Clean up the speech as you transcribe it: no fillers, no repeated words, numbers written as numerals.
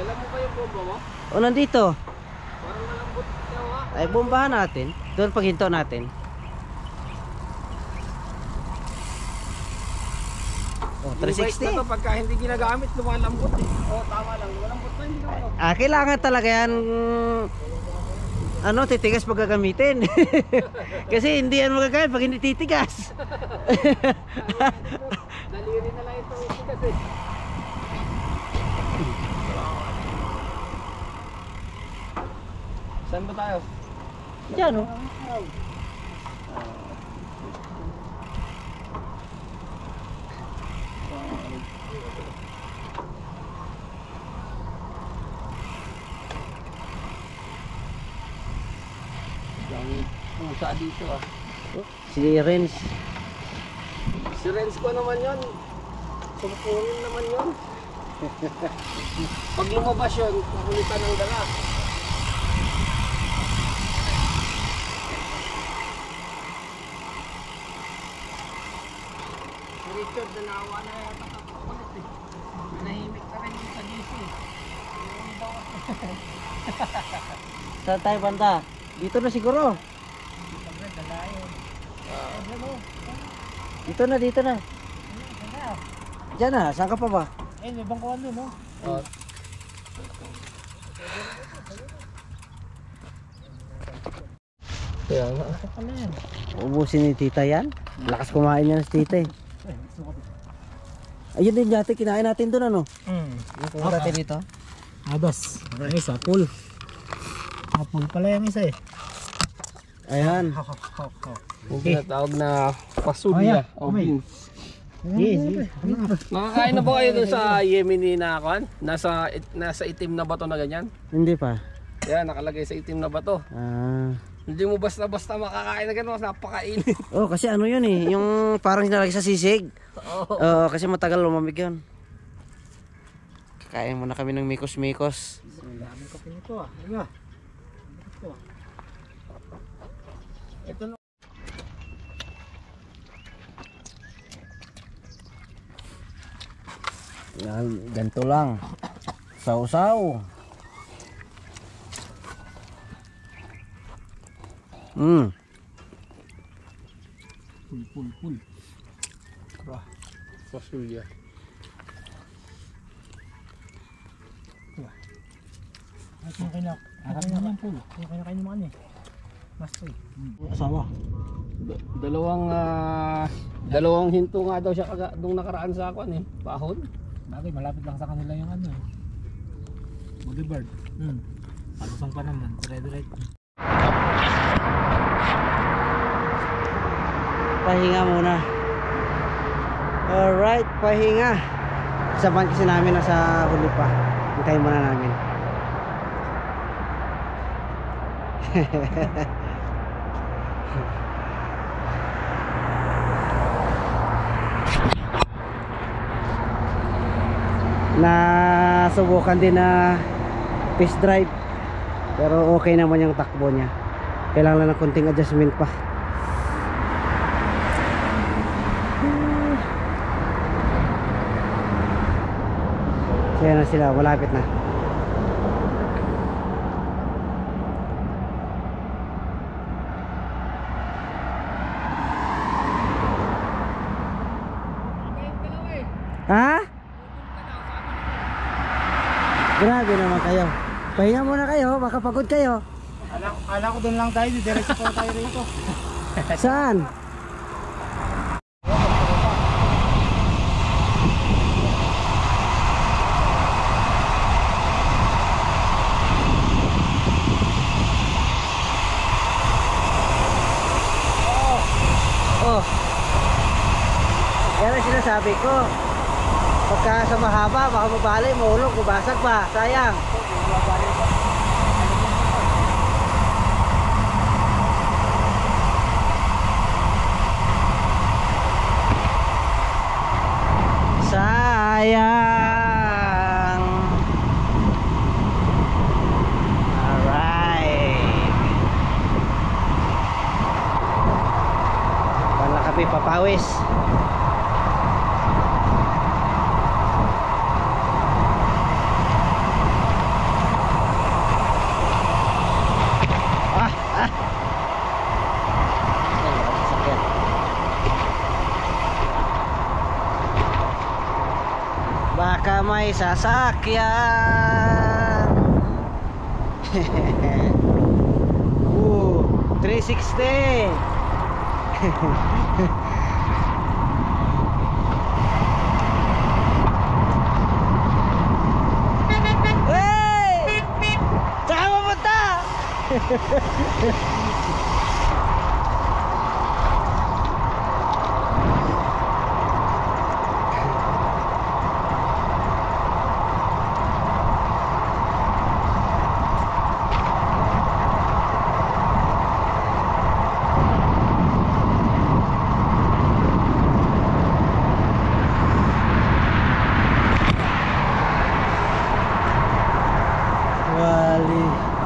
Alam mo ba yung bomba mo? O, nandito. Parang malambot siya, ha? Ay, bombahan natin. Doon paghinto natin. Oh, 360. Na to, pagka hindi ginagamit, lumalambot eh. Oh, tama lang. Lumalambot na, hindi naman. Ah, kailangan talaga yan. Ano, titigas pag gagamitin. Kasi hindi yan magagamit pag hindi titigas. Daliri na lang ito titigas eh. Saan ba tayo? Diyan, oh. Yung pusa dito ah. Si Renz. Si Renz ko naman yun. Sumpungin naman yun. Pag lumabas yun, kukulitan ng dala. Si Richard, nanawa na yata kapakulit eh. Nanahimik na rin yung sa GC. Saan tayo banda? Dito na siguro. Dito na, dito na. Diyan na, saan ka pa ba? Eh, may bangkuan doon, no? Oh. Kaya nga. Ano yan? Ubusin ni tita yan. Lakas kumain yan si tita eh. Ayun din dati, kinain natin doon ano? Yung kuha natin dito. Adas. Ang isa, pool. Pool pala yung isa eh. Ayan. Yung tinatawag na pasulya o beans. Yes. Nakakain na ba kayo doon sa Yemeni na kan? Nasa itim na bato na ganyan? Hindi pa. Kaya nakalagay sa itim na bato. Ah. Hindi mo basta-basta makakain na gano'n, napakainit. Oh, kasi ano yun eh, yung parang nilagay sa sisig. Oo, kasi matagal lumamig yun. Kakain muna kami ng mikos-mikos. Daming kape nito ah. Ano? Ito na. Yan, ganito lang. Sausaw. Pool. Pasulya. At yung kinakain naman pool. Yung kinakain naman eh. Masto eh. Asawa. Dalawang hinto nga daw siya nung nakaraan sa akin eh. Pahon. Bagay, malapit lang sa kanila yung ano eh. Bodyguard. Palusong pa naman. Red. Pahinga muna. Alright, pahinga. Sabahan kasi namin nasa huli pa. Hintayin muna namin. Nasubukan din na fish drive, pero okay naman yung takbo niya. Kailangan lang ng konting adjustment pa. Kaya na sila, malapit na. Ha? Grabe naman kayo. Pahinga muna kayo, baka pagod kayo. Ala ko doon lang tayo, diretso po tayo rito. Saan? Oh. Yan ang sinasabi ko. Pagka sa mahaba, baka mabali, mahulog, mabasag pa. Sayang. Sayang. Alright. Wala kami papawis. sa may sasakyan. Ooh, 360. Hey! Saan mapunta? Wali.